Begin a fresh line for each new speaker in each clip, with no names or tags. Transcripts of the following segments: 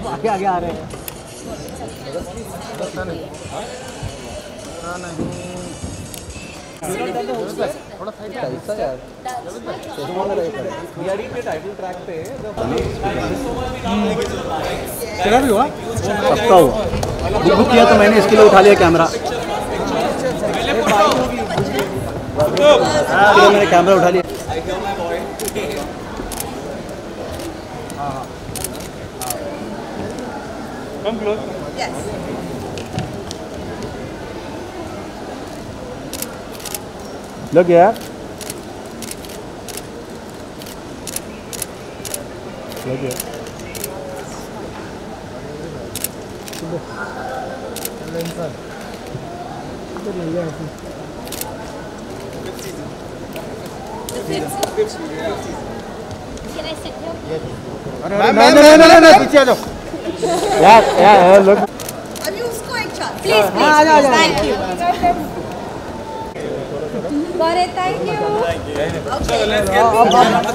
आगे आगे आ रहे हैं। थोड़ा साइड ऐसा यार के टाइटल ट्रैक पे तेरा भी हुआ, सबका हुआ। बुक किया तो मैंने इसके लिए उठा लिया कैमरा। मैंने कैमरा उठा लिया। Come close. Yes. Look here. Look here.
Can I sit here?
Yes. No, पीछे आ जाओ। यार लोग
अभी उसको एक chance please please thank you got it thank you okay let's get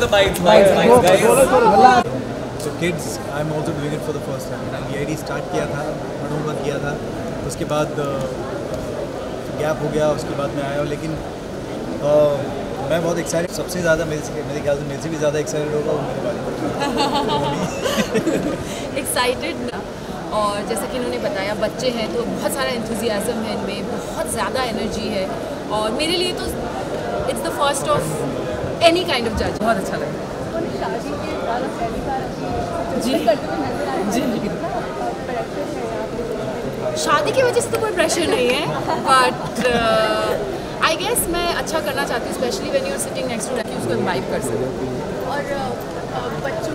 the bites guys.
So kids I'm also doing it for the first time. मैंने DID start किया था, मनोबा किया था, उसके बाद गैप हो गया, उसके बाद मैं आया। लेकिन मैं बहुत एक्साइटेड, सबसे ज़्यादा मेरे ख्याल से मेरे से भी ज़्यादा एक्साइटेड होगा वो मेरे बारे में।
एक्साइटेड ना, और जैसा कि इन्होंने बताया बच्चे हैं तो बहुत सारा एंथुजियाज़म है इनमें, बहुत ज़्यादा एनर्जी है, और मेरे लिए तो it's the first of any kind of जज। बहुत अच्छा लगा। जी जी शादी की वजह से तो कोई प्रेशर नहीं है, बट आई गेस मैं अच्छा करना चाहती हूँ, specially when you are sitting next to कि उसको इम्बाइब कर सकूँ। और बच्चों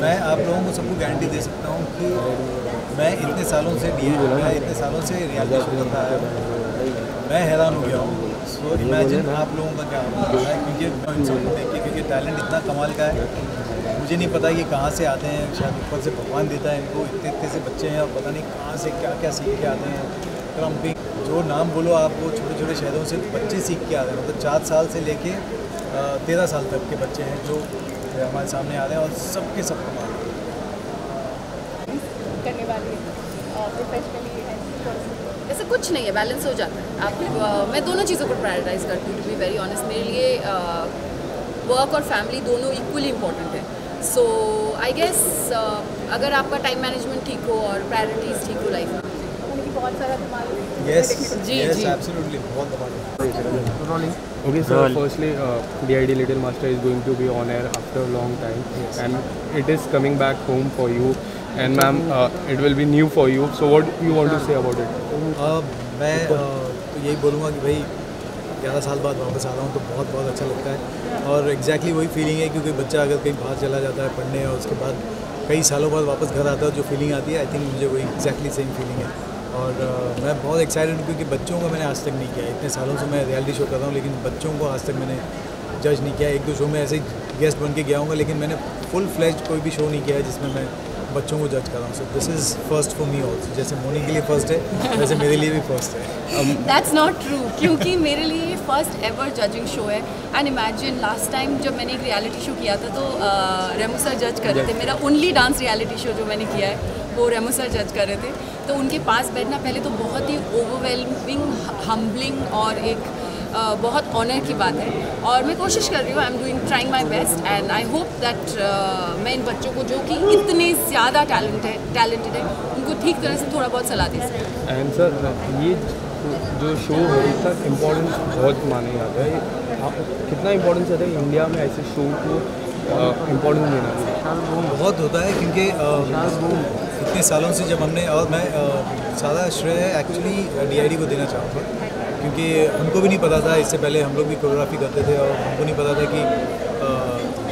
मैं आप लोगों को सबको गारंटी दे सकता हूँ कि मैं इतने सालों से रियलिटी शो करता है, मैं हैरान हो गया हूँ। सो इमेजिन आप लोगों का क्या होता है, क्योंकि इन सबको देख के, क्योंकि टैलेंट इतना कमाल का है, मुझे नहीं पता ये कहाँ से आते हैं, शायद ऊपर से भगवान देता है इनको। इतने इतने से बच्चे हैं और पता नहीं कहाँ से क्या क्या सीख के आते हैं। क्रम्पिंग जो नाम बोलो आप, वो छोटे छोटे शहरों से बच्चे सीख के आते हैं, मतलब 4 साल से लेके 13 साल तक के बच्चे हैं जो हमारे सामने आ रहे हैं, और सबके सब कमाल
करने वाली है प्रोफेशनली है।
ऐसा कुछ नहीं है, बैलेंस हो जाता है। आप मैं दोनों चीज़ों को प्रायोरिटाइज करती हूँ, टू बी वेरी ऑनेस्ट। मेरे लिए वर्क और फैमिली दोनों इक्वली इम्पोर्टेंट है। सो आई गेस अगर आपका टाइम मैनेजमेंट ठीक हो और प्रायोरिटीज़ ठीक हो लाइफ में,
बहुत सारा धमाल।
Yes,
जी
yes,
जी
absolutely, बहुत धमाल।
Okay, so firstly, DID Little Master is going to be on air after a long time, and it is coming back home for you. And ma'am, it will be new for you. So what you want to say about it?
मैं तो यही बोलूँगा कि भाई 11 साल बाद वापस आ रहा हूँ तो बहुत बहुत अच्छा लगता है, और एग्जैक्टली वही फीलिंग है, क्योंकि बच्चा अगर कहीं बाहर चला जाता है पढ़ने और उसके बाद कई सालों बाद वापस घर आता है, जो फीलिंग आती है, आई थिंक मुझे वही एग्जैक्टली सेम फीलिंग है। और मैं बहुत एक्साइटेड हूँ, क्योंकि बच्चों का मैंने आज तक नहीं किया। इतने सालों से मैं रियलिटी शो कर रहा हूँ, लेकिन बच्चों को आज तक मैंने जज नहीं किया। 1-2 शो में ऐसे ही गेस्ट बन के गया हूँगा, लेकिन मैंने फुल फ्लेज्ड कोई भी शो नहीं किया है जिसमें मैं बच्चों को जज कर रहा हूँ। So this is first for me also. जैसे मोनी के लिए फर्स्ट है, वैसे मेरे लिए भी फर्स्ट है।
दैट्स नॉट ट्रू, क्योंकि मेरे लिए फर्स्ट एवर जजिंग शो है। एंड इमेजिन लास्ट टाइम जब मैंने एक रियलिटी शो किया था तो रेमू सर जज कर रहे थे। मेरा ओनली डांस रियलिटी शो जो मैंने किया है वो रेमू सर जज कर रहे थे, तो उनके पास बैठना पहले तो बहुत ही ओवरवेलमिंग, हम्बलिंग और एक बहुत ऑनर की बात है। और मैं कोशिश कर रही हूँ, I am trying my best, and I hope that मैं इन बच्चों को जो कि इतने ज़्यादा टैलेंटेड है उनको ठीक तरह से थोड़ा बहुत सलाह दे सकूँ।
एंड सर, ये जो शो है इसका इम्पोर्टेंस बहुत माना जाता है, कितना इम्पोर्टेंस रहता है इंडिया में ऐसे शो को इम्पोर्टेंस देना?
बहुत होता है, क्योंकि इतने सालों से जब हमने, और मैं सारा श्रेय एक्चुअली DID को देना चाहूँगा, क्योंकि उनको भी नहीं पता था। इससे पहले हम लोग भी कोरियोग्राफी करते थे और हमको नहीं पता था कि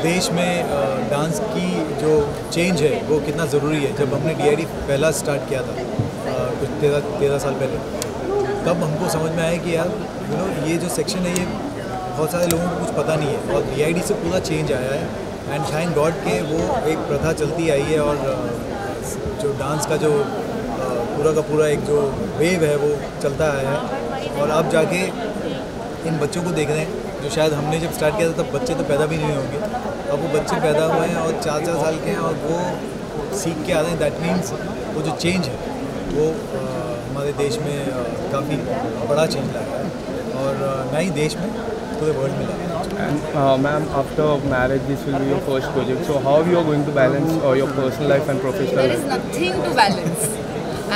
देश में डांस की जो चेंज है वो कितना ज़रूरी है। जब हमने DID पहला स्टार्ट किया था कुछ 13 साल पहले, तब हमको समझ में आया कि यार ये जो सेक्शन है ये बहुत सारे लोगों को कुछ पता नहीं है, और DID से पूरा चेंज आया है। एंड थैंक गॉड के वो एक प्रथा चलती आई है, और जो डांस का जो पूरा का पूरा एक जो वेव है वो चलता आया है। और अब जाके इन बच्चों को देख रहे हैं जो शायद हमने जब स्टार्ट किया था तब बच्चे तो पैदा भी नहीं होंगे, अब वो बच्चे पैदा हुए हैं और 4-4 साल के हैं और वो सीख के आ रहे हैं। दैट मीन्स वो जो चेंज है वो हमारे देश में काफ़ी बड़ा चेंज लाया है, और ना ही देश में पूरे वर्ल्ड में लाया है।
And ma'am, after marriage, this will be your first project. So how you are going to balance your personal life and professional
There is
life?
nothing to balance.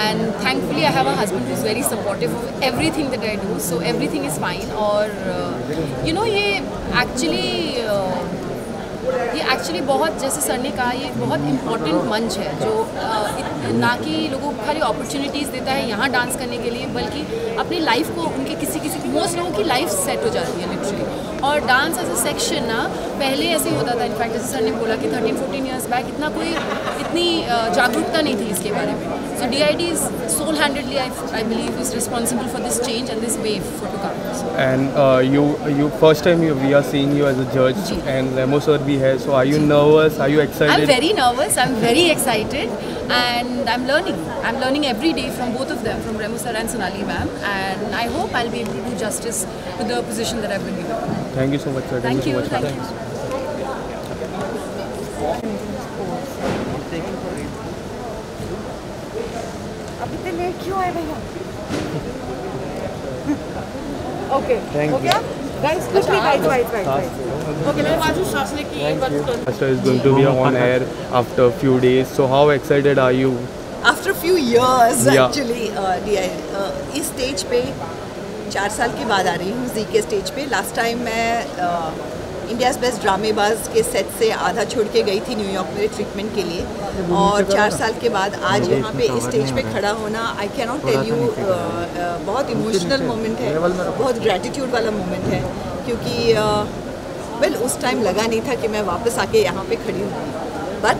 And thankfully I have a husband who's very supportive of everything that I do, so everything is fine. और ये actually बहुत, जैसे sir ने कहा, ये बहुत important मंच है जो ना कि लोगों को खाली अपॉर्चुनिटीज़ देता है यहाँ डांस करने के लिए, बल्कि अपनी लाइफ को उनके किसी मोस्ट लोगों की लाइफ सेट हो जाती है लिटरली। और डांस एज अ सेक्शन ना पहले ऐसे ही होता था, इनफैक्ट जैसे सर ने बोला कि 13-14 ईयर्स बैक इतनी जागरूकता नहीं थी इसके बारे में। So DID is single-handedly, I believe, is responsible for this change and this wave for to come.
And you first time we are seeing you as a judge, and Remo sir bhi hai. So are you nervous? Are you excited?
I'm very nervous. I'm very excited, and I'm learning. I'm learning every day from both of them, from Remo sir and Sonali ma'am. And I hope I'll be able to do justice to the position that I've been given.
Thank you so much, sir.
Thank you.
so much,
Thank
ma'am.
you.
अभी तो late क्यों आए भैया? Okay, हो गया? Guys, quickly, right. Okay, मैं वाजू शासने की एक बात कर।
Master is going to be on air after a few days. So how excited are you?
After few years
Yeah.
Actually इस स्टेज पे 4 साल के बाद आ रही हूँ, जी के स्टेज पे। लास्ट टाइम मैं इंडियाज़ बेस्ट ड्रामेबाज के सेट से आधा छोड़ के गई थी न्यूयॉर्क में ट्रीटमेंट के लिए, और 4 साल के बाद आज यहाँ पे इस स्टेज पे खड़ा होना, I can not tell you, बहुत इमोशनल मोमेंट है, बहुत ग्रैटिट्यूड वाला मोमेंट है, क्योंकि वेल उस टाइम लगा नहीं था कि मैं वापस आके यहाँ पे खड़ी हूँ, बट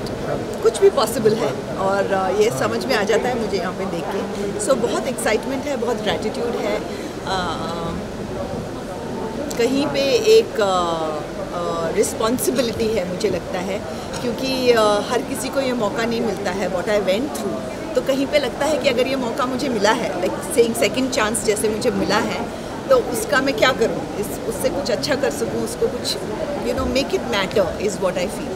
कुछ भी पॉसिबल है, और ये समझ में आ जाता है मुझे यहाँ पे देख के। सो बहुत एक्साइटमेंट है, बहुत ग्रैटिट्यूड है। कहीं पे एक रिस्पॉन्सिबिलिटी है मुझे लगता है, क्योंकि हर किसी को ये मौका नहीं मिलता है, व्हाट आई वेंट थ्रू। तो कहीं पे लगता है कि अगर ये मौका मुझे मिला है, लाइक सेइंग सेकंड चांस जैसे मुझे मिला है, तो उसका मैं क्या करूँ, उससे कुछ अच्छा कर सकूँ, उसको कुछ make it matter is what I feel.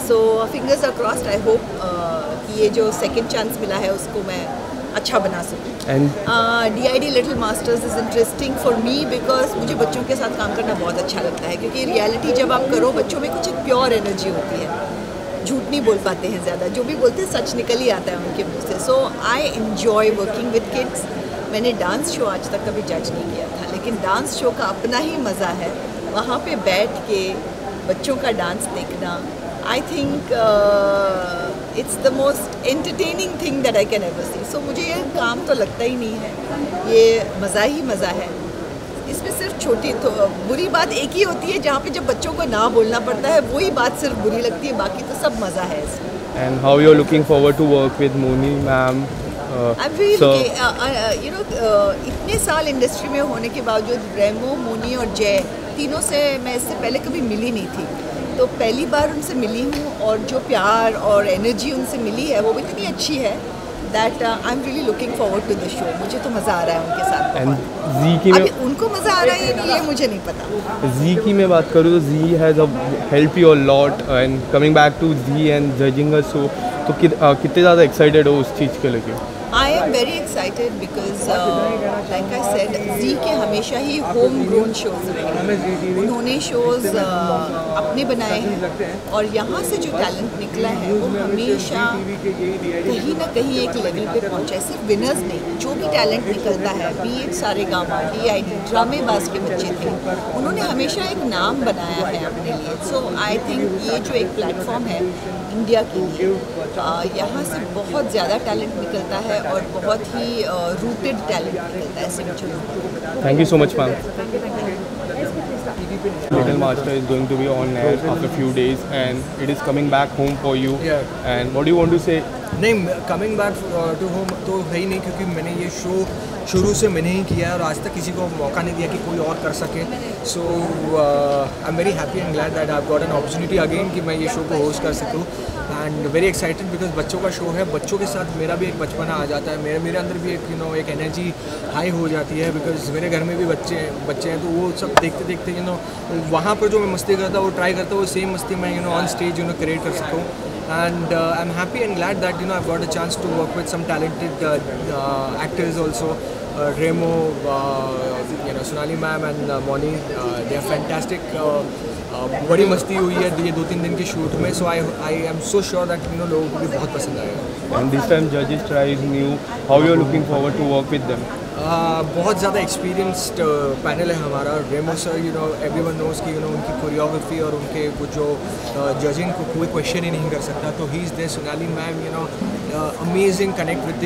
So fingers are crossed, I hope कि ये जो सेकंड चांस मिला है उसको मैं अच्छा बना सकूँ। DID little masters is interesting for me because मुझे बच्चों के साथ काम करना बहुत अच्छा लगता है, क्योंकि रियलिटी जब आप करो, बच्चों में कुछ एक प्योर एनर्जी होती है, झूठ नहीं बोल पाते हैं ज़्यादा, जो भी बोलते हैं सच निकल ही आता है उनके मुँह से। So I enjoy working with kids. मैंने डांस शो आज तक कभी जज नहीं किया था, लेकिन डांस शो का अपना ही मज़ा है, वहाँ पे बैठ के बच्चों का डांस देखना। I think it's the most entertaining thing that I can ever see. So मुझे ये काम तो लगता ही नहीं है, ये मज़ा ही मज़ा है। इसमें सिर्फ छोटी तो बुरी बात एक ही होती है, जहाँ पे जब बच्चों को ना बोलना पड़ता है वही बात सिर्फ बुरी लगती है, बाकी तो सब मज़ा है इसमें।
And how you are looking forward to work with Moni ma'am?
I'm really इतने साल इंडस्ट्री में होने के बावजूद रेमो, मोनी और जय तीनों से मैं इससे पहले कभी मिली नहीं थी, तो पहली बार उनसे मिली हूँ, और जो प्यार और एनर्जी उनसे मिली है वो इतनी अच्छी है that I am really looking forward to the show. मुझे तो मज़ा आ रहा है उनके साथ।
And जी की
अभी उनको मज़ा आ रहा है या नहीं ये मुझे नहीं पता।
जी की मैं बात करूँ तो Zee has help you a lot, and coming back to Zee and judging a show, तो कितने ज़्यादा एक्साइटेड हो उस चीज़ के लिए?
I am very excited because like I said, Zee के हमेशा ही होम ग्रोन शोज़ रहे, उन्होंने शोज़ अपने बनाए हैं, और यहाँ से जो टैलेंट निकला है वो हमेशा कहीं ना कहीं एक लेवल पे पहुँचा है। सिर्फ विनर्स नहीं, जो भी टैलेंट निकलता है, बी इट सारेगामा, DID, ड्रामेबाज के बच्चे थे, उन्होंने हमेशा एक नाम बनाया है अपने लिए। सो आई थिंक ये जो एक प्लेटफॉर्म है इंडिया के लिए, यहाँ से बहुत ज़्यादा टैलेंट निकलता है, और बहुत ही रूटेड टैलेंट निकलता है। ऐसे मुझे
thank you so much ma'am.
Thank you.
Little Master is going to be on air after a few days, and it is coming back home for you.
Yeah.
And what do you want to say?
नहीं, coming back to home तो है ही नहीं, क्योंकि मैंने ये show शुरू से मैंने ही किया है और आज तक किसी को मौका नहीं दिया कि कोई और कर सके. So I am very happy and glad that I got an opportunity again कि मैं ये शो को होस्ट कर सकूँ. एंड वेरी एक्साइटेड बिकॉज बच्चों का शो है. बच्चों के साथ मेरा भी एक बचपना आ जाता है, मेरे अंदर भी एक एक एनर्जी हाई हो जाती है, बिकॉज मेरे घर में भी बच्चे हैं तो वो सब देखते देखते वहाँ पर जो मैं मस्ती करता हूँ वो ट्राई करता हूँ, वो सेम मस्ती मैं ऑन स्टेज क्रिएट कर सकूँ. And I'm happy and glad that I've got a chance to work with some talented actors also. Remo, Sonali ma'am and Moni, they are fantastic. बड़ी मस्ती हुई है ये 2-3 दिन के शूट में. So I am so sure that लोगों को भी बहुत पसंद आएगा.
And this time judges try is new. How you are looking forward to work with them?
बहुत ज़्यादा एक्सपीरियंस्ड पैनल है हमारा. रेमो सर एवरीवन नोज़ कि उनकी कोरियोग्राफी और उनके वो जो जजिंग को कोई क्वेश्चन ही नहीं कर सकता, तो he is there. Sonali ma'am amazing connect with the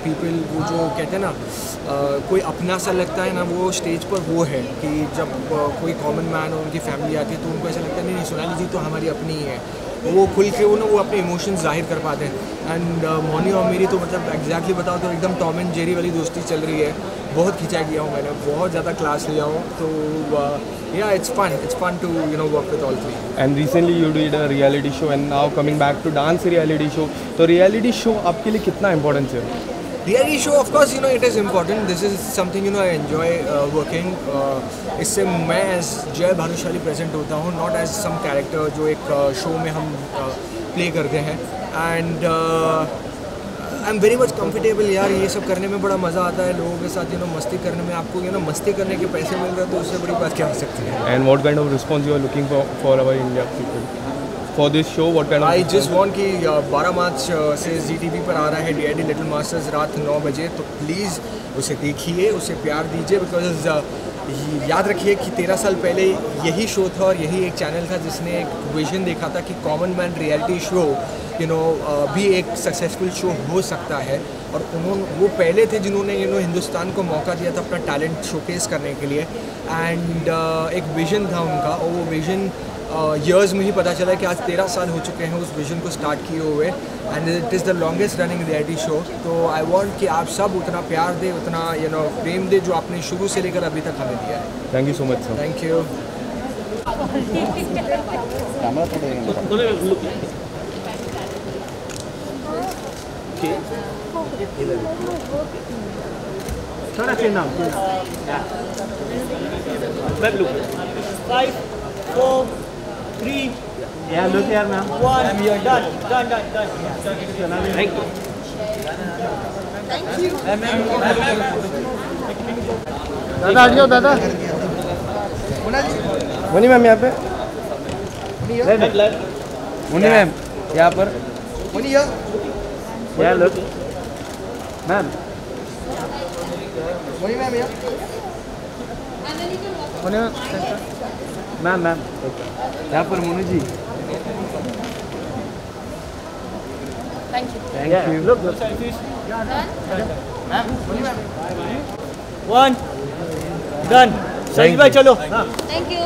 people. वो जो कहते हैं ना कोई अपना सा लगता है ना, वो स्टेज पर वो है कि जब कोई कॉमन मैन और उनकी फैमिली आती है तो उनको ऐसा लगता है नहीं सोनाली जी तो हमारी अपनी ही है. वो खुल के वो अपने इमोशंस जाहिर कर पाते हैं. एंड मोनी और मेरी तो मतलब एग्जैक्टली बताओ तो एकदम टॉम एंड जेरी वाली दोस्ती चल रही है. बहुत खिंचा किया हूँ मैंने, बहुत ज़्यादा क्लास लिया हूँ. तो yeah, it's fun to work with all three.
And recently you did a reality show and now coming back to dance reality show. तो reality show आपके लिए कितना इम्पोर्टेंट है?
Reality show, of course, it is important. This is something I enjoy working. इससे मैं as जय Bhanushali present होता हूँ, not as some character जो एक शो में हम प्ले करते हैं. And I am very much comfortable यार. ये सब करने में बड़ा मज़ा आता है, लोगों के साथ मस्ती करने में. आपको मस्ती करने के पैसे मिल रहे हैं तो उससे बड़ी बात क्या हो सकती है.
And what kind of response you are looking for our India people? For this show, what kind of?
I just want कि 12 मार्च से ZTV पर आ रहा है DID लिटिल मास्टर्स रात 9 बजे. तो प्लीज़ उसे देखिए, उसे प्यार दीजिए. बिकॉज याद रखिए कि 13 साल पहले यही शो था और यही एक चैनल था जिसने एक विजन देखा था कि कॉमन मैन रियलिटी शो भी एक सक्सेसफुल शो हो सकता है. और वो पहले थे जिन्होंने हिंदुस्तान को मौका दिया था अपना टैलेंट शोकेस करने के लिए. एंड एक विजन था उनका और वो विजन ईयर्स में ही पता चला कि आज 13 साल हो चुके हैं उस विजन को स्टार्ट किए हुए. And it is the longest running reality show. तो आई वांट कि आप सब उतना प्यार दें, उतना प्रेम दें जो आपने शुरू से लेकर अभी तक हमें दिया है.
Thank you so much, sir.
Thank you.
थोड़ा चिन्ह
5, 4, 3,
Yeah, look here now.
1. You're done. Done. Thank you.
दादा हटियो दादा. मुनी मैम यहाँ पे. मुनी मैम यहाँ पर. Yeah, look. मैम. मुनी मैम यहाँ. मुनी मैम. मैम यहाँ पर मुनी जी.
Thank you.
Thank you. Look.
Done?
1. Done. सही भाई चलो.
Thank you.